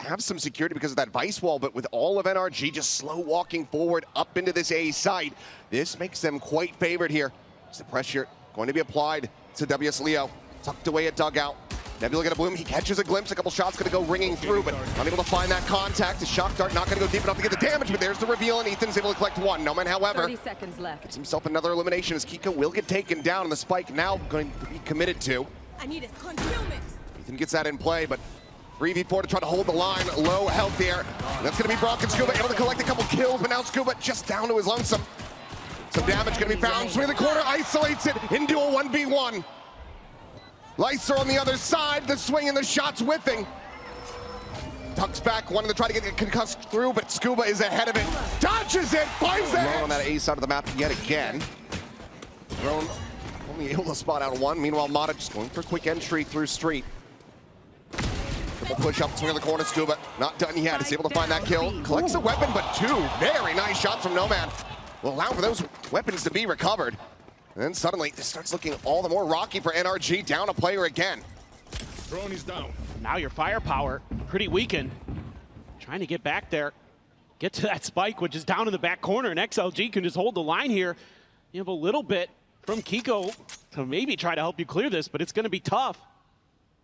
have some security because of that Vice wall, but with all of NRG just slow walking forward up into this A site, this makes them quite favored here. Is the pressure going to be applied to WsLeo, tucked away at dugout. Nebula gonna bloom, he catches a glimpse, a couple shots gonna go ringing through, but unable to find that contact. The shock dart not gonna go deep enough to get the damage, but there's the reveal, and Ethan's able to collect one. NoMan, however, 30 seconds left. Gets himself another elimination as keiko will get taken down, and the spike now going to be committed to. I need concealment. Ethan gets that in play, but 3v4 to try to hold the line, low health here. That's gonna be brawk and Skuba able to collect a couple kills, but now Skuba just down to his lonesome. Some damage gonna be found, swing the corner, isolates it into a 1v1. Lysoar on the other side, the swing and the shots whiffing. Tucks back, wanting to try to get it concussed through, but Skuba is ahead of it. Dodges it, finds the hit. On that A side of the map yet again. Drone only able to spot out one. Meanwhile, Mada just going for a quick entry through street. Triple push up, swing in the corner, Skuba not done yet. Is able to find that kill. Collects a weapon, but two very nice shots from NoMan will allow for those weapons to be recovered. And then suddenly, this starts looking all the more rocky for NRG, down a player again. Drone is down. Now your firepower pretty weakened. Trying to get back there, get to that spike, which is down in the back corner, and XLG can just hold the line here. You have a little bit from keiko to maybe try to help you clear this, but it's going to be tough.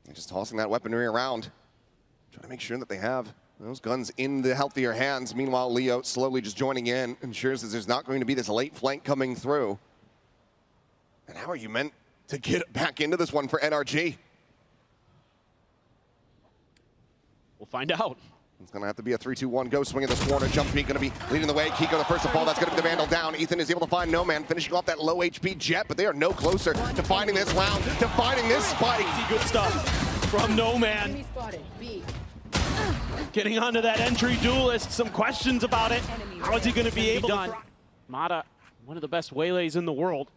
They're just tossing that weaponry around, trying to make sure that they have those guns in the healthier hands. Meanwhile, Leo slowly just joining in, ensures that there's not going to be this late flank coming through. And how are you meant to get back into this one for NRG? We'll find out. It's going to have to be a 3-2-1 go. Swing in this corner. Jump peek going to be leading the way. keiko the first to fall. That's going to be the Vandal down. Ethan is able to find NoMan, finishing off that low HP Jet, but they are no closer to finding this round, to finding this spike. Good stuff from NoMan. Getting onto that entry duelist. Some questions about it. How is he going to be able to... Mada, one of the best waylays in the world.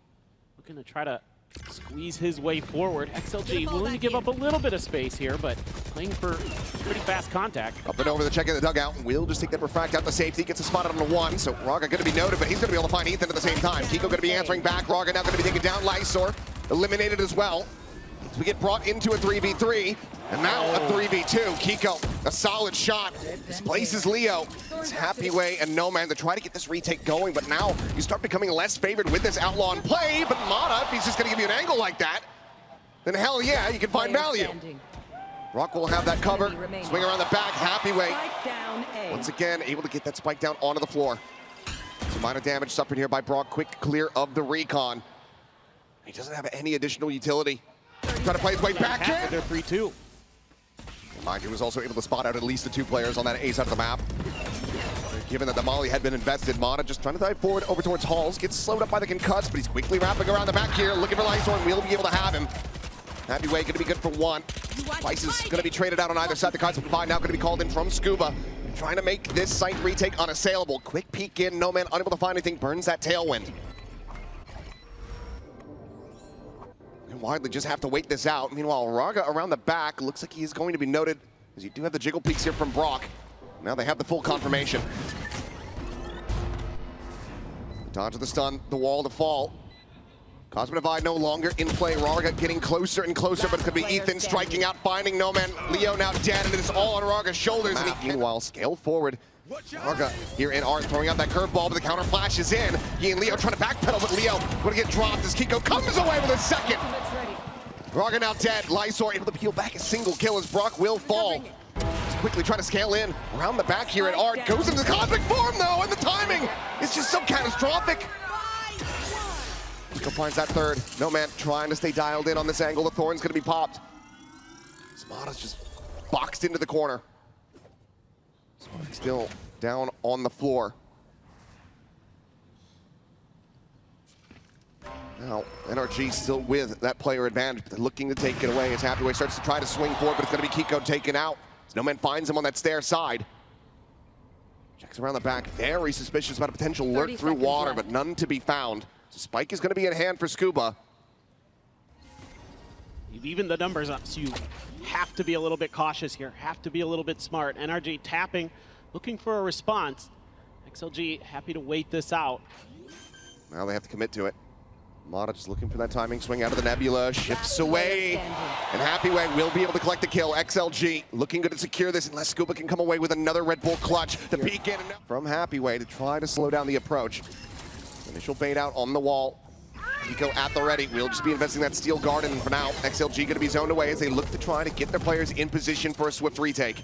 Looking to try to squeeze his way forward. XLG willing to give up a little bit of space here, but playing for pretty fast contact. Up and over the check in the dugout. Will just take that refract out to safety. Gets a spot on the one, so Rarga going to be noted, but he's going to be able to find Ethan at the same time. keiko going to be answering back. Rarga now going to be taking down Lysoar. Eliminated as well. So we get brought into a 3v3, and now a 3v2. keiko, a solid shot. Displaces Leo. It's happywei and NoMan to try to get this retake going, but now you start becoming less favored with this outlaw in play. But Mada, if he's just going to give you an angle like that, then hell yeah, you can find value. Brawk will have that cover. Swing around the back, happywei. Once again, able to get that spike down onto the floor. Some minor damage suffered here by Brawk. Quick clear of the recon. He doesn't have any additional utility. Trying to play his way back in. They're 3-2. Mind you, was also able to spot out at least the two players on that A side of the map. Given that the molly had been invested, Mada just trying to dive forward over towards Halls. Gets slowed up by the concuss, but he's quickly wrapping around the back here, looking for Lysoar, and we'll be able to have him. happywei going to be good for one. Vice is going to be traded out on either side. The cards of now going to be called in from Skuba. Trying to make this site retake unassailable. Quick peek in, NoMan unable to find anything, burns that tailwind. Widely just have to wait this out. Meanwhile, Rarga around the back looks like he's going to be noted, as you do have the jiggle peeks here from Brawk. Now they have the full confirmation. Dodge of the stun, the wall to fall. Cosmic Divide no longer in play. Rarga getting closer and closer, but it's going to be Ethan striking out, finding NoMan. Leo now dead, and it's all on Rarga's shoulders. And he, meanwhile, scale forward. Rarga here in R throwing out that curveball, but the counter flash is in. He and Leo trying to backpedal, but Leo going to get dropped as keiko comes away with a second. Rarga now dead. Lysoar able to peel back a single kill as Brawk will fall. Just quickly trying to scale in around the back here at R. Goes into the cosmic form though, and the timing is just so catastrophic. keiko finds that third. NoMan trying to stay dialed in on this angle. The thorn's going to be popped. Mada's just boxed into the corner. Still down on the floor. Now, NRG still with that player advantage, but they're looking to take it away as happywei starts to try to swing forward, but it's going to be keiko taken out. As NoMan finds him on that stair side. Checks around the back, very suspicious about a potential lurk through water, but none to be found. So spike is going to be in hand for Skuba. You've evened the numbers up, so you have to be a little bit cautious here, have to be a little bit smart. NRG tapping, looking for a response. XLG happy to wait this out. Now they have to commit to it. Mada just looking for that timing swing out of the nebula, shifts away, and happywei will be able to collect the kill. XLG looking good to secure this unless Skuba can come away with another Red Bull clutch to peek in from happywei to try to slow down the approach. Initial bait out on the wall. Keiko at the ready. We'll just be investing that steel garden for now. XLG going to be zoned away as they look to try to get their players in position for a swift retake.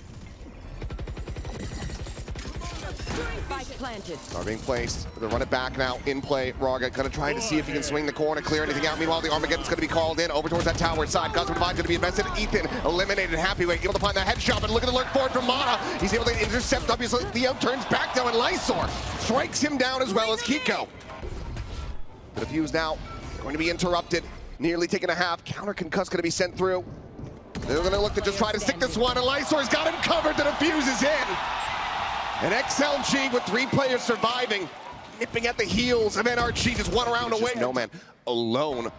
Planted. Are being placed. They run it back now. In play. Rarga going to try to see if he can swing the corner, clear anything out. Meanwhile, the Armageddon's going to be called in over towards that tower side. Cosmic Divine going to be invested. Ethan eliminated. happywei able to find that headshot, but look at the lurk forward from Mada. He's able to intercept. WsLeo turns back though, and Lysoar strikes him down as well as Keiko. The defuse now going to be interrupted. Nearly taking a half. Counter concuss going to be sent through. They're going to look to just try to stick this one, and Lysoar's got him covered. The defuse is in. And XLG with 3 players surviving, nipping at the heels of NRG, just 1 round away. NoMan alone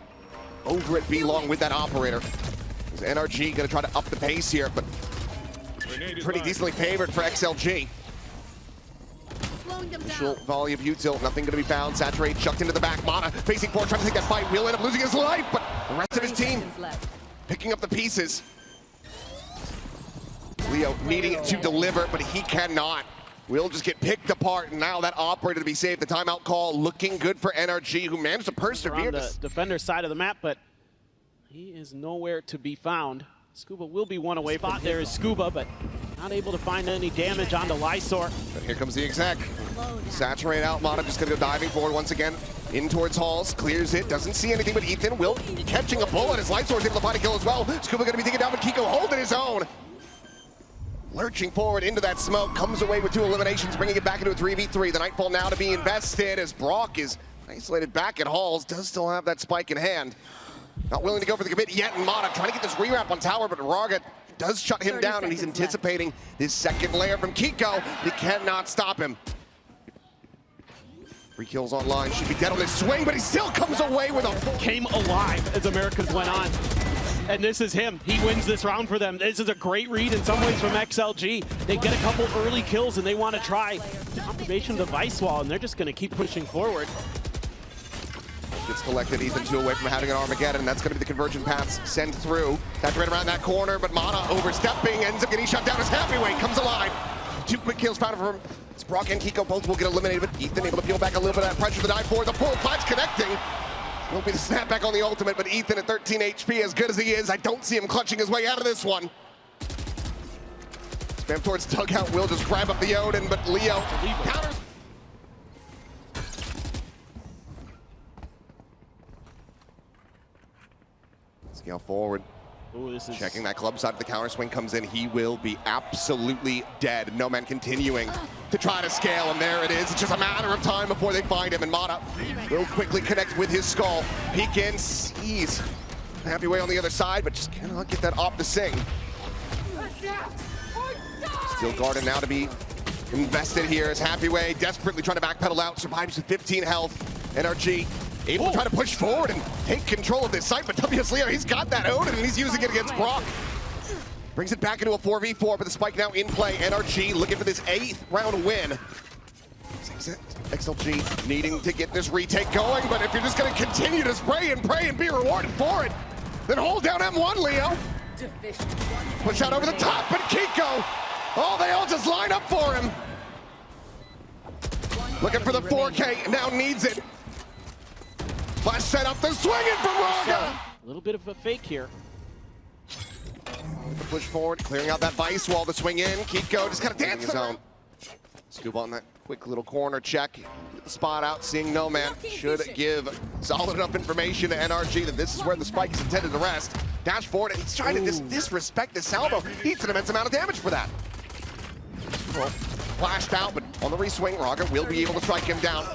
over at B long with that operator. Is NRG going to try to up the pace here, but pretty decently favored for XLG. Initial volley of util, nothing going to be found. Saturate chucked into the back. Mada facing forward, trying to take that fight. Will end up losing his life, but the rest of his team picking up the pieces. Leo needing to deliver, but he cannot. Will just get picked apart, and now that operator to be saved. The timeout call looking good for NRG, who managed to persevere. On the defender's side of the map, but he is nowhere to be found. Skuba will be 1 away. Spot there is Skuba, but not able to find any damage onto Lysoar. But here comes the exec. Saturate out. Mada just going to go diving forward once again. In towards Halls, clears it, doesn't see anything, but Ethan will catching a bullet as Lysoar is able to find a kill as well. Skuba going to be taken down, but Keiko holding his own. Lurching forward into that smoke, comes away with 2 eliminations, bringing it back into a 3v3. The Nightfall now to be invested as brawk is isolated back at Halls, does still have that spike in hand. Not willing to go for the commit yet, and Mada trying to get this rewrap on tower, but Rarga does shut him down, and he's anticipating his second layer from Keiko. He cannot stop him. 3 kills online, should be dead on this swing, but he still comes away with a... Came alive as Americans went on. And this is him. He wins this round for them. This is a great read in some ways from XLG. They get a couple early kills and they want to try confirmation of the vice wall, and they're just going to keep pushing forward. Gets collected, Ethan 2 away from having an Armageddon, and that's going to be the conversion paths sent through. That's right around that corner, but Mada overstepping, ends up getting shot down as happywei comes alive. 2 quick kills found from him. Brawk and Keiko both will get eliminated, but Ethan able to peel back a little bit of that pressure to the dive forward. The full flash connecting. Will be the snapback on the ultimate, but Ethan at 13 HP, as good as he is, I don't see him clutching his way out of this one. Spam towards dugout, will just grab up the Odin, but Leo counters. Scale forward. Ooh, this is... Checking that club side of the counter swing comes in. He will be absolutely dead. NoMan continuing to try to scale, and there it is. It's just a matter of time before they find him, and Mada will quickly connect with his skull. Peek in, sees happywei on the other side, but just cannot get that op to sing. Steel Garden now to be invested here as happywei desperately trying to backpedal out, survives with 15 health. NRG able to try to push forward and take control of this site, but WsLeo, he's got that Odin and he's using it against brawk. Brings it back into a 4v4, but the spike now in play. NRG looking for this 8th round win. XLG needing to get this retake going, but if you're just going to continue to spray and pray and be rewarded for it, then hold down M1, Leo. Push out over the top, but Keiko, oh, they all just line up for him. Looking for the 4K, now needs it. Flash set up, they're swinging from Rarga. A little bit of a fake here. The push forward, clearing out that vice wall to swing in. Keiko just kind of dancing his own. Skuba on that quick little corner check. Get the spot out, seeing NoMan. Should give solid enough information to NRG that this is where the spike is intended to rest. Dash forward, and he's trying to disrespect the salvo. He eats an immense amount of damage for that. Well, flashed out, but on the reswing, Rarga will be able to strike him down.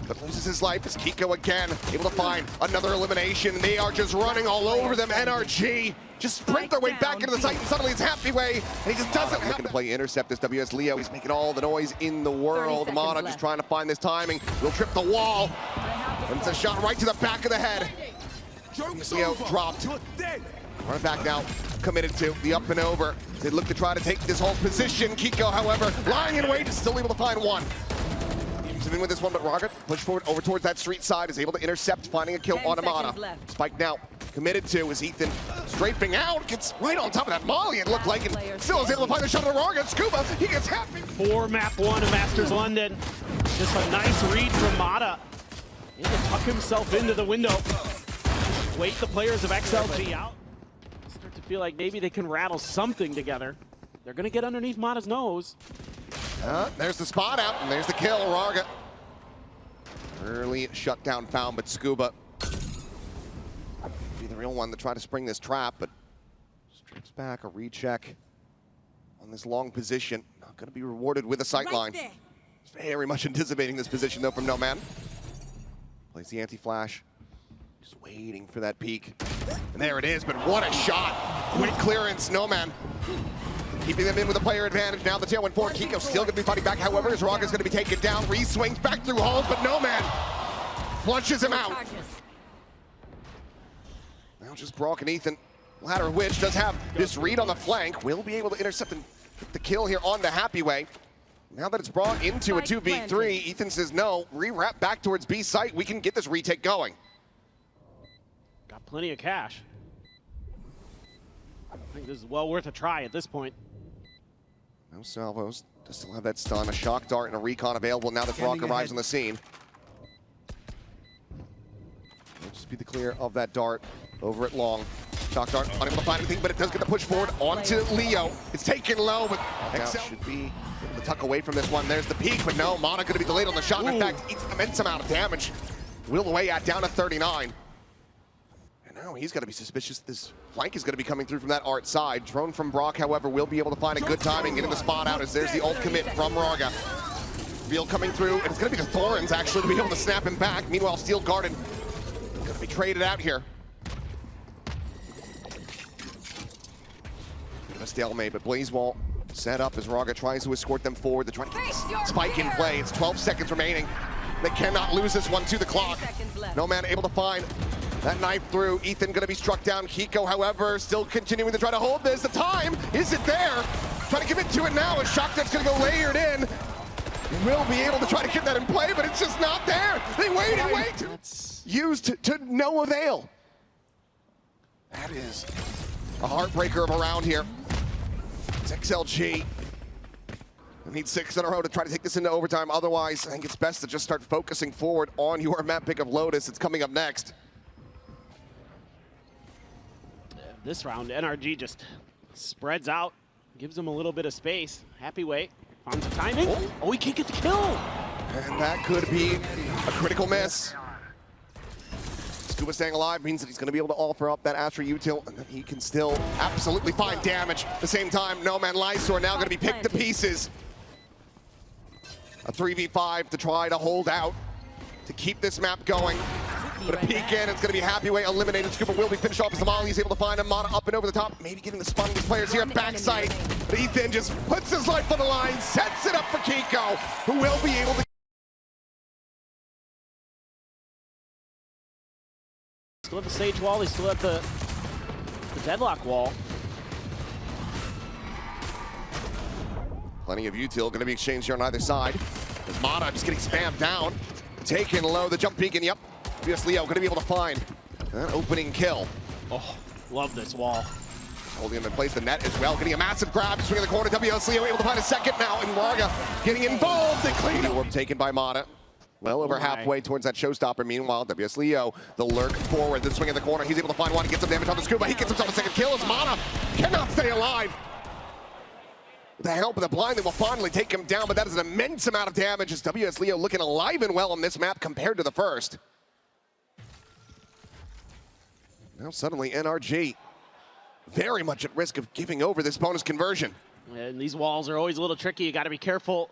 But loses his life as Keiko again able to find another elimination. They are just running all over them. NRG just sprint their way back into the site, and suddenly it's happywei, and he just doesn't have to play intercept this WsLeo. He's making all the noise in the world. Mada just trying to find this timing. Will trip the wall, and it's a shot right to the back of the head. WsLeo dropped. Run back now, committed to the up and over. They look to try to take this whole position. Keiko, however, lying in wait, is still able to find one. Grabs him in with this one, but Rarga push forward over towards that street side, is able to intercept, finding a kill 10 on mada. seconds left. Spike now, committed to, is Ethan strafing out, gets right on top of that molly, it looked like, and still is able to find the shot on Rarga. Skuba, he gets happy. For map 1 of Masters London. Just a nice read from Mada. Able to tuck himself into the window. Just wait the players of XLG out. Start to feel like maybe they can rattle something together. They're going to get underneath Mada's nose. There's the spot out, and there's the kill, Rarga. Early shutdown found, but Skuba be the real one to try to spring this trap, but strips back a recheck on this long position. Not going to be rewarded with a sight line. Right there. Very much anticipating this position, though, from NoMan. Plays the anti-flash. Just waiting for that peek. And there it is, but what a shot. Quick clearance, NoMan. Keeping them in with a player advantage. Now the tailwind for keiko still going to be fighting back. However, as Rarga's going to be taken down. Re-swings back through halls, but NoMan flushes him out. Now just brawk and Ethan. Latter of which does have this read on the flank. Will be able to intercept and get the kill here on the happywei. Now that it's brought into a 2v3, Ethan says no. Re-wrap back towards B site. We can get this retake going. Got plenty of cash. I think this is well worth a try at this point. No salvos. Does still have that stun, a shock dart, and a recon available now that Brawk arrives on the scene. Will just be the clear of that dart over at long. Shock dart, unable to find anything, but it does get the push forward onto Leo. It's taken low, but XL should be able to tuck away from this one. There's the peak, but no, Mada going to be delayed on the shot. And in fact, eats an immense amount of damage. Will away at down to 39. And now he's got to be suspicious. This flank is going to be coming through from that art side. Drone from Brawk, however, will be able to find a good timing, getting the spot out as there's the ult commit from Rarga. Reveal coming through, and it's going to be the Thorns actually to be able to snap him back. Meanwhile, Steel guarded. Going to be traded out here. Bit of a stalemate, but Blazewall set up as Rarga tries to escort them forward. They're trying to get Spike in play. It's 12 seconds remaining. They cannot lose this one to the clock. NoMan able to find that knife through. Ethan going to be struck down. keiko, however, still continuing to try to hold this. The time isn't there. Trying to commit to it now. A shock that's going to go layered in. Will be able to try to get that in play, but it's just not there. They wait and wait. It's used to no avail. That is a heartbreaker of a round here. It's XLG. They need 6 in a row to try to take this into overtime. Otherwise, I think it's best to just start focusing forward on your map pick of Lotus. It's coming up next. This round, NRG just spreads out, gives them a little bit of space. happywei finds the timing. Oh, he can't get the kill. And that could be a critical miss. Skuba staying alive means that he's going to be able to offer up that Astra util, and that he can still absolutely find damage. At the same time, NoMan Lysoar now going to be picked to pieces. A 3v5 to try to hold out, to keep this map going. But a peek in, it's going to be happywei eliminated. Skuba will be finished off as the Molly. He's able to find him. Mada up and over the top, maybe getting the spun of these players here at backside. But Ethan just puts his life on the line, sets it up for keiko, who will be able to. Still at the stage wall, he's still at the deadlock wall. Plenty of util going to be exchanged here on either side. As Mada just getting spammed down. Taken low, the jump peek, and yep, WsLeo going to be able to find an opening kill. Oh, love this wall. Holding him in place, the net as well, getting a massive grab, swinging the corner, WsLeo able to find a second now, and Rarga getting involved, and clean orb taken by Mada. Well over halfway towards that showstopper. Meanwhile, WsLeo, the lurk forward, the swing in the corner, he's able to find one, he gets some damage on the Skuba, he gets himself a second kill as Mada cannot stay alive. With the help of the blind, they will finally take him down, but that is an immense amount of damage as WsLeo looking alive and well on this map compared to the first. Now suddenly NRG very much at risk of giving over this bonus conversion. And these walls are always a little tricky. You got to be careful.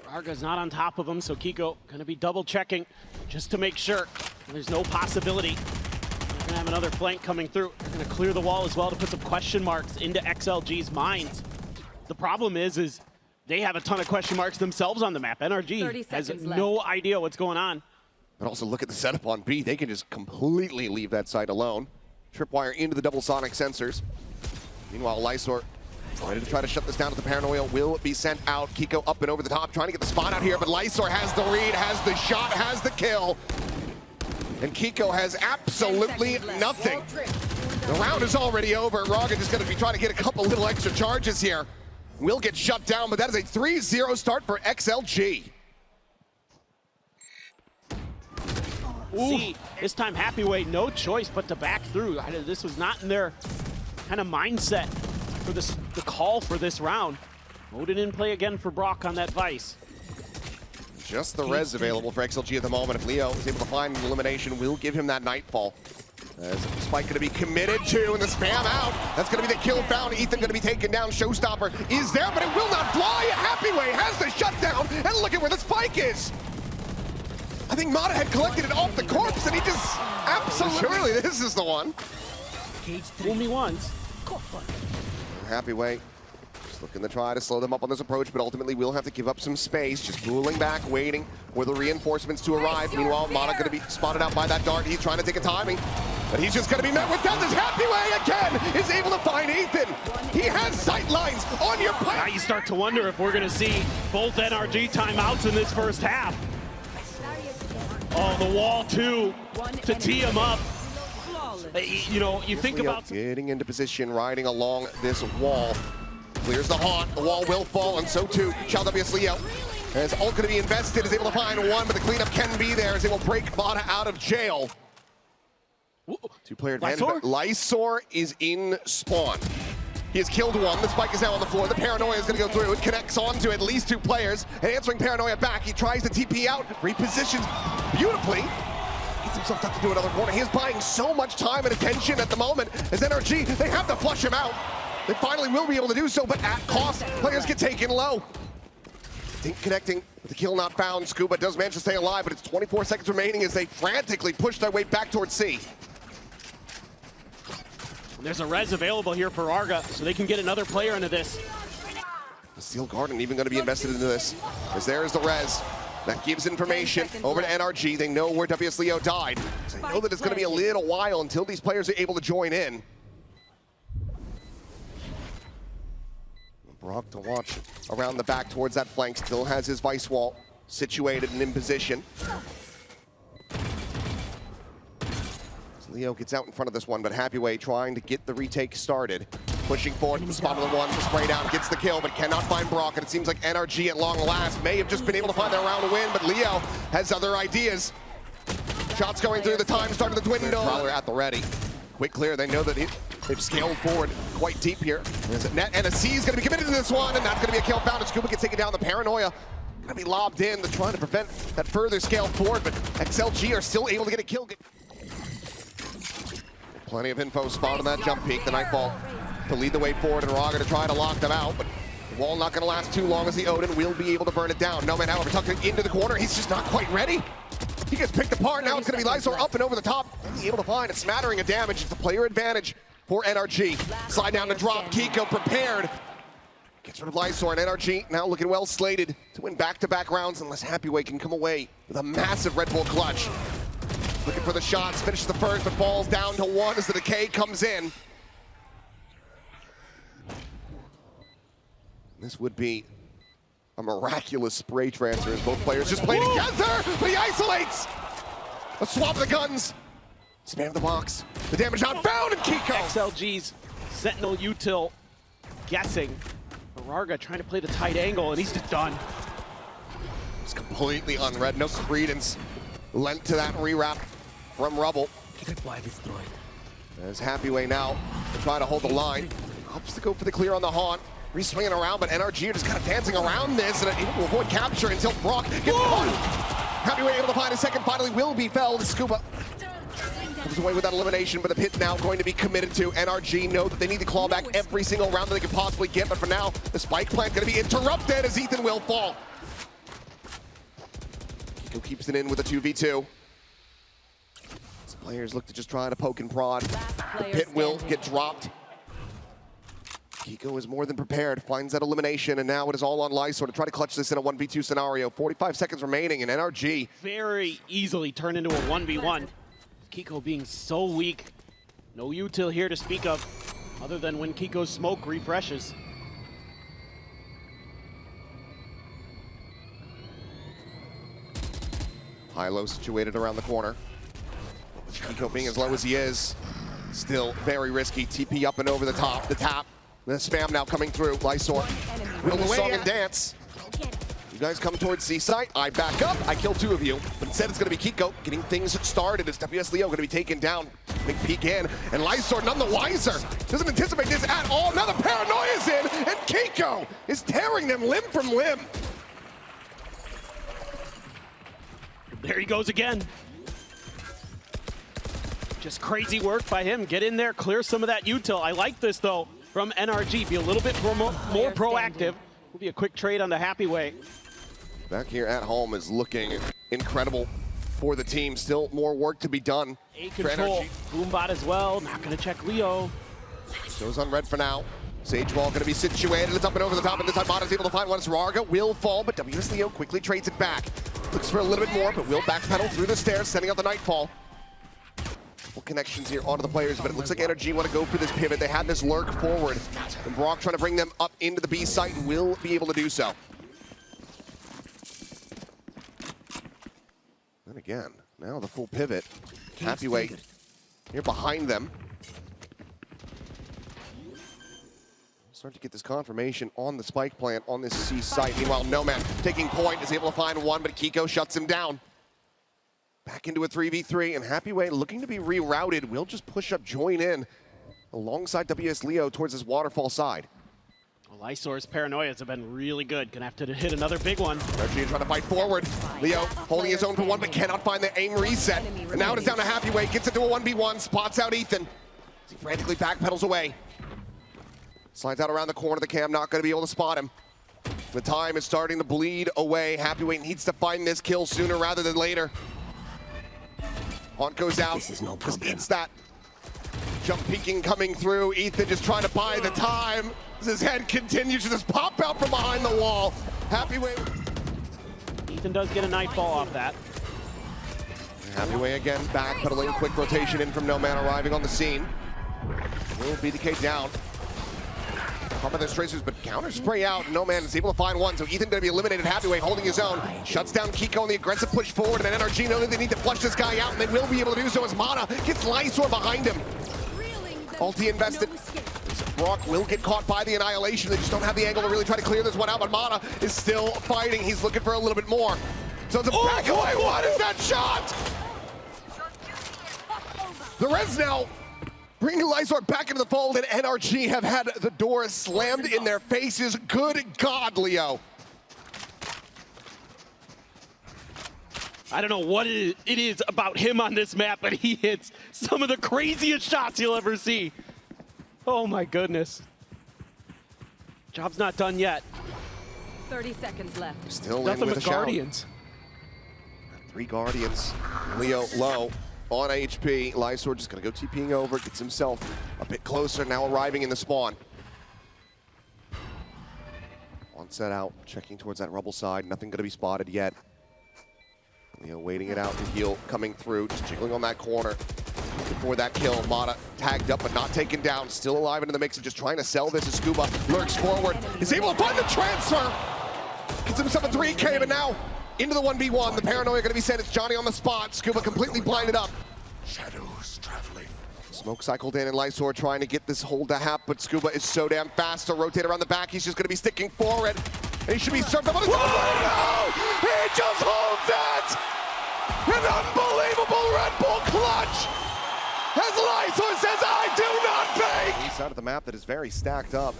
Rarga's not on top of him, so keiko going to be double checking just to make sure there's no possibility. They're going to have another flank coming through. They're going to clear the wall as well to put some question marks into XLG's minds. The problem is they have a ton of question marks themselves on the map. NRG has no idea what's going on. But also look at the setup on B. They can just completely leave that site alone. Tripwire into the double sonic sensors. Meanwhile, Lysoar Ready to try to shut this down, but the paranoia will be sent out. Keiko up and over the top, trying to get the spot out here, but Lysoar has the read, has the shot, has the kill. And Keiko has absolutely nothing. The round is already over. Rarga just going to be trying to get a couple little extra charges here. Will get shut down, but that is a 3-0 start for XLG. See, this time happywei, no choice but to back through. This was not in their kind of mindset for this, the call for this round. Odin in play again for brawk on that Vice. Just the res available for XLG at the moment. If Leo is able to find an elimination, we'll give him that Nightfall. As Spike going to be committed to, and the spam out. That's going to be the kill found. Ethan going to be taken down. Showstopper is there, but it will not fly. happywei has the shutdown, and look at where the Spike is. I think Mada had collected it off the corpse, and he just absolutely... Surely this is the one. Fool me once. happywei just looking to try to slow them up on this approach, but ultimately we'll have to give up some space. Just pulling back, waiting for the reinforcements to arrive. Meanwhile, Mada going to be spotted out by that dart. He's trying to take a timing, but he's just going to be met with death as happywei again is able to find Ethan. He has sight lines on your pipe. Now you start to wonder if we're going to see both NRG timeouts in this first half. Oh, the wall too, to tee him up. You know, you think about... Getting into position, riding along this wall. Clears the haunt, the wall will fall, and so too shall WsLeo. As ult going to be invested, is able to find one, but the cleanup can be there as they will break Mada out of jail. Two-player advantage, but Lysoar is in spawn. He has killed one. The Spike is now on the floor. The paranoia is going to go through. It connects onto at least two players. And answering paranoia back, he tries to TP out, repositions beautifully. Gets himself up to do another corner. He is buying so much time and attention at the moment as NRG, they have to flush him out. They finally will be able to do so, but at cost, players get taken low. Think connecting with the kill not found. Skuba does manage to stay alive, but it's 24 seconds remaining as they frantically push their way back towards C. There's a res available here for Rarga, so they can get another player into this. The Steel Garden even going to be invested into this, as there is the res. That gives information over to NRG. They know where WsLeo died. So they know that it's going to be a little while until these players are able to join in. brawk to watch around the back towards that flank. Still has his Vice wall situated and in position. Leo gets out in front of this one, but happywei trying to get the retake started. Pushing forward to the spot of the one, the spray down, gets the kill, but cannot find brawk, and it seems like NRG at long last may have just been able to find their round to win, but Leo has other ideas. Shots going through, the time starting to dwindle. Prowler at the ready. Quick clear, they know that they've scaled forward quite deep here. There's a net, and a C is going to be committed to this one, and that's going to be a kill found, and Skuba gets taken down. The paranoia going to be lobbed in. They're trying to prevent that further scale forward, but XLG are still able to get a kill. Plenty of info spot on that jump peak. The Nightfall to lead the way forward, and Rarga to try to lock them out, but the wall not going to last too long as the Odin will be able to burn it down. NoMan, however, tucked it into the corner. He's just not quite ready. He gets picked apart. Now it's going to be Lysoar up and over the top. He's able to find a smattering of damage. It's a player advantage for NRG. Slide down to drop. Keiko prepared. Gets rid of Lysoar, and NRG now looking well slated to win back-to-back rounds unless happywei can come away with a massive Red Bull clutch. Looking for the shots, finishes the first, but falls down to one as the decay comes in. This would be a miraculous spray transfer as both players just play together, but he isolates! A swap of the guns, spam the box, the damage not found, and Keiko! XLG's Sentinel util guessing. Rarga trying to play the tight angle, and he's just done. It's completely unread, no credence lent to that rewrap from Rubble. As happywei now to try to hold the line. Opts to go for the clear on the haunt. Re-swinging around, but NRG are just kind of dancing around this and able to avoid capture until brawk gets caught. happywei able to find a second, finally will be felled. Skuba comes away with that elimination, but the pit now going to be committed to. NRG know that they need to claw back every single round that they can possibly get, but for now, the spike plant going to be interrupted as Ethan will fall. Keiko keeps it in with a 2v2. As players look to just try to poke and prod. The pit will get dropped. Keiko is more than prepared, finds that elimination, and now it is all on Lysoar to try to clutch this in a 1v2 scenario. 45 seconds remaining, and NRG very easily turn into a 1v1. Keiko being so weak. No util here to speak of, other than when Keiko's smoke refreshes. High-low situated around the corner. With keiko being as low as he is, still very risky. TP up and over the top, the tap. The spam now coming through. Lysoar will the song and dance. You guys come towards C site. I back up. I kill 2 of you. But instead, it's going to be keiko getting things started. It's WsLeo going to be taken down. Big peek in. And Lysoar none the wiser. Doesn't anticipate this at all. Now the paranoia's in. And keiko is tearing them limb from limb. There he goes again. Just crazy work by him. Get in there, clear some of that util. I like this, though, from NRG. Be a little bit more proactive. Will be a quick trade on the happywei. Back here at home is looking incredible for the team. Still more work to be done. A control. Boombot as well. Not going to check Leo. Goes on red for now. Sage wall going to be situated. It's up and over the top, and this time Mada's able to find one. It's Rarga will fall, but WsLeo quickly trades it back. Looks for a little bit more, but will backpedal through the stairs, sending out the Nightfall. Full connections here onto the players, but it looks like NRG want to go for this pivot. They have this lurk forward, and brawk trying to bring them up into the B site and will be able to do so. Then again, now the full pivot. happywei here behind them. Start to get this confirmation on the spike plant on this C site. Meanwhile, NoMan taking point, is able to find one, but keiko shuts him down. Back into a 3v3, and happywei looking to be rerouted. Will just push up, join in alongside WsLeo towards this waterfall side. Well, Lysoar's paranoias have been really good. Gonna have to hit another big one. NRG trying to fight forward. Leo holding his own for one, but cannot find the aim reset. And now it's down to happywei, gets it to a 1v1, spots out Ethan. He frantically backpedals away. Slides out around the corner of the cam, not gonna be able to spot him. The time is starting to bleed away. happywei needs to find this kill sooner rather than later. Haunt goes out, just eats that. Jump peeking coming through. Ethan just trying to buy the time as his head continues to just pop out from behind the wall. happywei. Ethan does get a nightfall off that. happywei again, backpedaling, quick rotation in from NoMan arriving on the scene. Will BDK down. Top of those tracers, but counter spray out. NoMan is able to find one, so Ethan going to be eliminated. happywei holding his own. Shuts down keiko on the aggressive push forward, and then NRG know that they need to flush this guy out, and they will be able to do so as Mada gets Lysoar behind him. Ulti invested. brawk will get caught by the annihilation. They just don't have the angle to really try to clear this one out, but Mada is still fighting. He's looking for a little bit more. So it's a back away. What is that shot? The res now bringing Lysoar back into the fold, and NRG have had the door slammed in their faces. Good God, Leo. I don't know what it is about him on this map, but he hits some of the craziest shots you'll ever see. Oh my goodness. Job's not done yet. 30 seconds left. Still Nothing in with but a shout. Guardians. 3 Guardians. Leo low on HP. Lysoar just gonna go TPing over, gets himself a bit closer, now arriving in the spawn. On set out, checking towards that rubble side. Nothing gonna be spotted yet. Leo waiting it out to heal, coming through, just jiggling on that corner. Before that kill, Mada tagged up but not taken down. Still alive into the mix and just trying to sell this as Skuba lurks forward. Is able to find the transfer. Gets himself a 3K, but now into the 1v1. The paranoia gonna be sent. It's Johnny on the spot. Skuba completely blinded up. Shadows traveling. Smoke cycled in and Lysoar trying to get this hold to hap, but Skuba is so damn fast to rotate around the back. He's just gonna be sticking forward. And he should be served up on his own. No! He just holds it! An unbelievable Red Bull clutch! As Lysoar says, I do not fake! East side of the map that is very stacked up.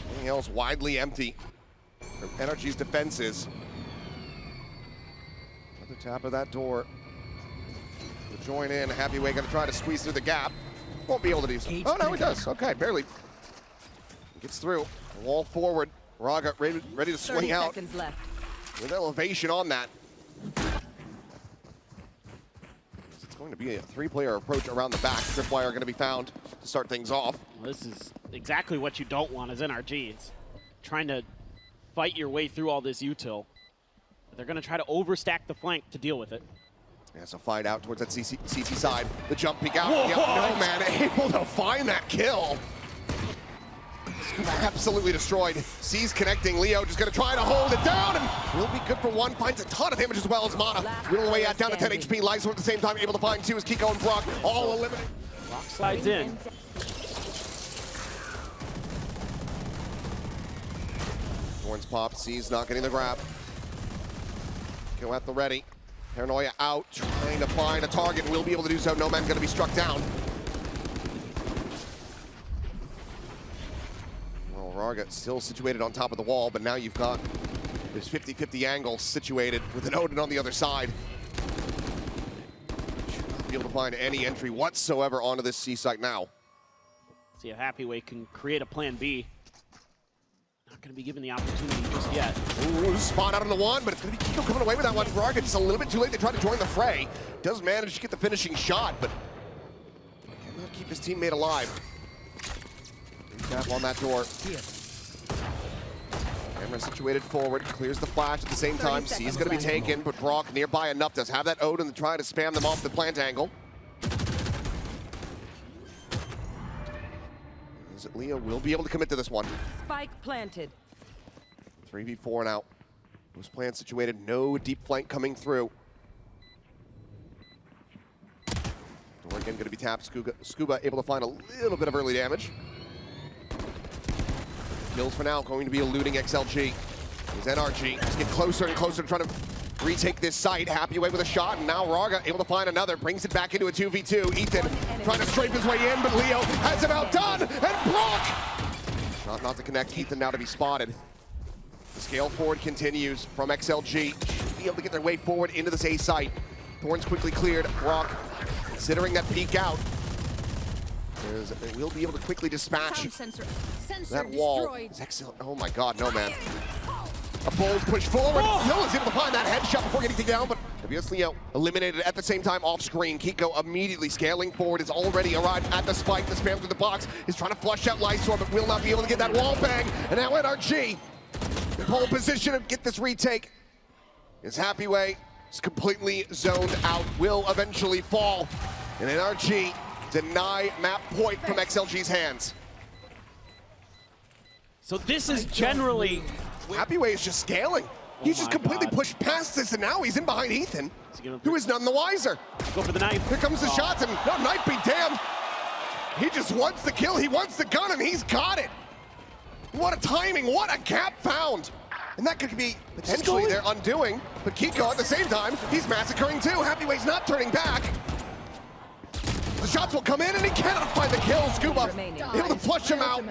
Everything else widely empty from NRG's defenses. Another tap of that door. To join in, happywei gonna try to squeeze through the gap. Won't be able to do so. Oh no, he does. Okay, barely. Gets through. Wall forward. Rarga ready to swing 30 out. seconds left. With elevation on that. It's going to be a 3-player approach around the back. Tripwire going to be found to start things off. Well, this is exactly what you don't want as NRG. It's trying to fight your way through all this util. But they're going to try to overstack the flank to deal with it. Yeah, so fight out towards that CT side. The jump peek out. Whoa, Yep, NoMan able to find that kill. Absolutely destroyed. C's connecting. Leo just gonna try to hold it down and will be good for one. Finds a ton of damage as well as Mada. Whittling away at down to 10 HP. Lysoar at the same time able to find two as Keiko and brawk all eliminated. Brawk slides in. Thorns popped. C's not getting the grab. Go at the ready. Paranoia out. Trying to find a target. Will be able to do so. NoMan gonna be struck down. Rarga still situated on top of the wall, but now you've got this 50-50 angle situated with an Odin on the other side. Should not be able to find any entry whatsoever onto this C site now. See if happywei can create a plan B. Not going to be given the opportunity just yet. Ooh, spot out on the one, but it's going to be Keiko coming away with that one. Rarga just a little bit too late to try to join the fray. Does manage to get the finishing shot, but cannot keep his teammate alive. Tap on that door. Camera situated forward, clears the flash at the same time. C is going to be taken, but brawk nearby enough does have that Odin to try to spam them off the plant angle. Leo will be able to commit to this one. Spike planted. 3v4 now. Those plants situated, no deep flank coming through. Door again going to be tapped. Skuba able to find a little bit of early damage. Kills for now going to be eluding XLG. His NRG just get closer and closer to trying to retake this site. Happywei with a shot, and now Rarga able to find another. Brings it back into a 2v2. Ethan trying to strafe his way in, but Leo has him outdone, and brawk! Not to connect. Ethan now to be spotted. The scale forward continues from XLG. Should be able to get their way forward into this A site. Thorns quickly cleared. Brawk considering that peek out. They will be able to quickly dispatch that wall. Oh my god, NoMan. A bold push forward. Still is able to find that headshot before getting taken down, but WsLeo eliminated at the same time off screen. Keiko immediately scaling forward, is already arrived at the spike. The spam through the box is trying to flush out Lysoar, but will not be able to get that wall bang. And now NRG in pole position to get this retake. His happywei is completely zoned out, will eventually fall. And NRG deny map point from XLG's hands. So this is generally... happywei is just scaling. He's just completely pushed past this, and now he's in behind Ethan, who is none the wiser. Go for the knife. Here comes the shots, and no, knife be damned. He just wants the kill, he wants the gun, and he's got it. What a timing, what a gap found. And that could be potentially their undoing, but Keiko at the same time, he's massacring too. Happywei's not turning back. The shots will come in, and he cannot find the kill. Skuba able to flush him out.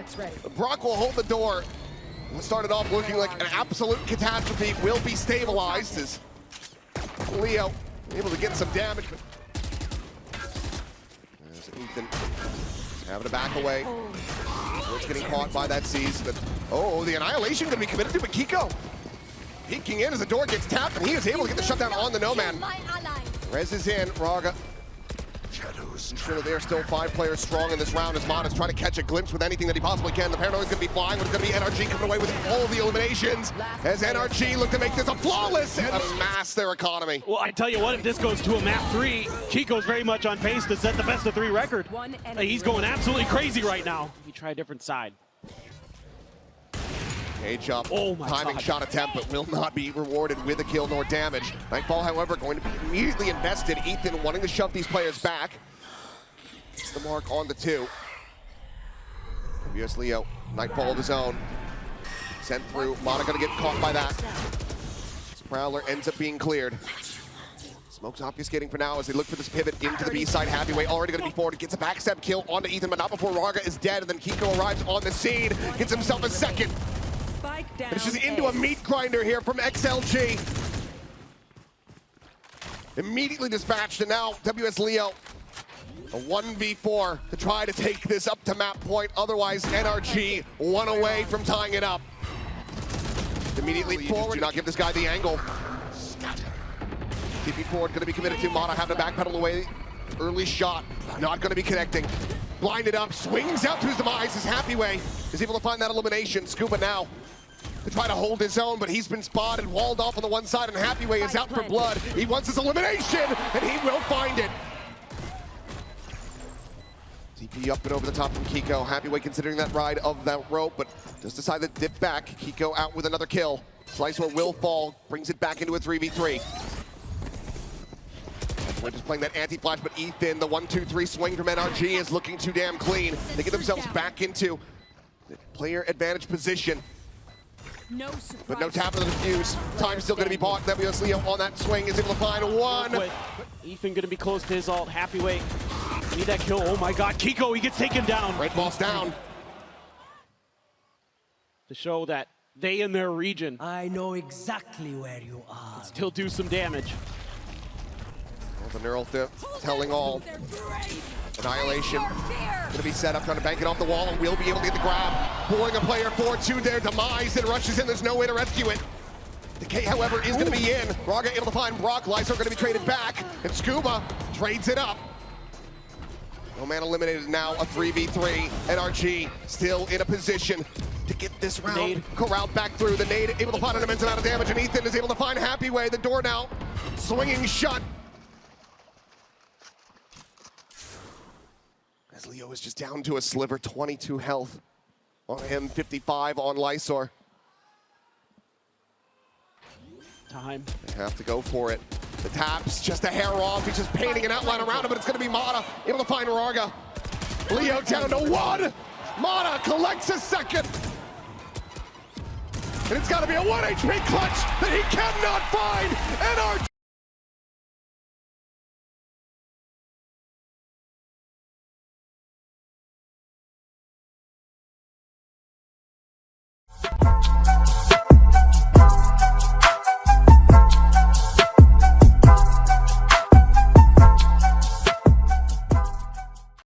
Brawk will hold the door. What started off looking like an absolute catastrophe will be stabilized as Leo able to get some damage. But as Ethan having to back away. It's getting caught by that C's. But oh, the annihilation going to be committed to, but Keiko peeking in as the door gets tapped, and he is able to get the shutdown on the NoMan. Rez is in. Rarga ensure that they are still 5 players strong in this round as Mada's trying to catch a glimpse with anything that he possibly can. The Paranoia is going to be flying, but it's going to be NRG coming away with all the eliminations as NRG look to make this a flawless and amass their economy. Well, I tell you what, if this goes to a map 3, Keiko's very much on pace to set the best of 3 record. He's going absolutely crazy right now. We try a different side. Jump, timing shot attempt, but will not be rewarded with a kill nor damage. Nightfall, however, going to be immediately invested. Ethan wanting to shove these players back. It's the mark on the 2. WsLeo, Nightfall of his own. Sent through, Mada gonna get caught by that. This Prowler ends up being cleared. Smoke's obfuscating for now as they look for this pivot into the B side. Happywei already gonna be forward, gets a backstab kill onto Ethan, but not before Rarga is dead, and then Keiko arrives on the scene, gets himself a second. Finishes into a meat grinder here from XLG. Immediately dispatched, and now WsLeo a 1v4 to try to take this up to map point. Otherwise, NRG one away from tying it up. Immediately forward. Do not give this guy the angle. TP forward going to be committed to. Mada have to backpedal away. Early shot, not going to be connecting. Blinded up, swings out to his demise. His happywei is able to find that elimination. Skuba now to try to hold his own, but he's been spotted, walled off on the one side, and happywei is out for blood. He wants his elimination, and he will find it. TP up and over the top from Keiko. happywei considering that ride of that rope, but just decided to dip back. Keiko out with another kill. Lysoar will fall, brings it back into a 3v3. We're just playing that anti-flash, but Ethan, the 1-2-3 swing from NRG is looking too damn clean. They get themselves back into the player advantage position. No surprise. But no tap of the defuse. Time still going to be bought. WsLeo on that swing is able to find one. Ethan going to be close to his ult. happywei. Need that kill. Oh my god, Keiko, he gets taken down. Red ball's down. To show that they in their region I know exactly where you are. still do some damage. Well, the neural telling all. They're great. Annihilation. Going to be set up, trying to bank it off the wall, and will be able to get the grab. Pulling a player forward to their demise, and rushes in. There's no way to rescue it. The K, however, is going to be in. Rarga able to find brawk. Lysoar going to be traded back, and Skuba trades it up. NoMan eliminated now, a 3v3. NRG still in a position to get this round corralled back through. The nade able to find an immense amount of damage, and Ethan is able to find happywei. The door now swinging shut. As Leo is just down to a sliver, 22 health on him, 55 on Lysoar. Time. They have to go for it. The tap's just a hair off. He's just painting an outline around him, but it's going to be Mada able to find Rarga. Leo down to one. Mada collects a second. And it's got to be a 1 HP clutch that he cannot find. NRG.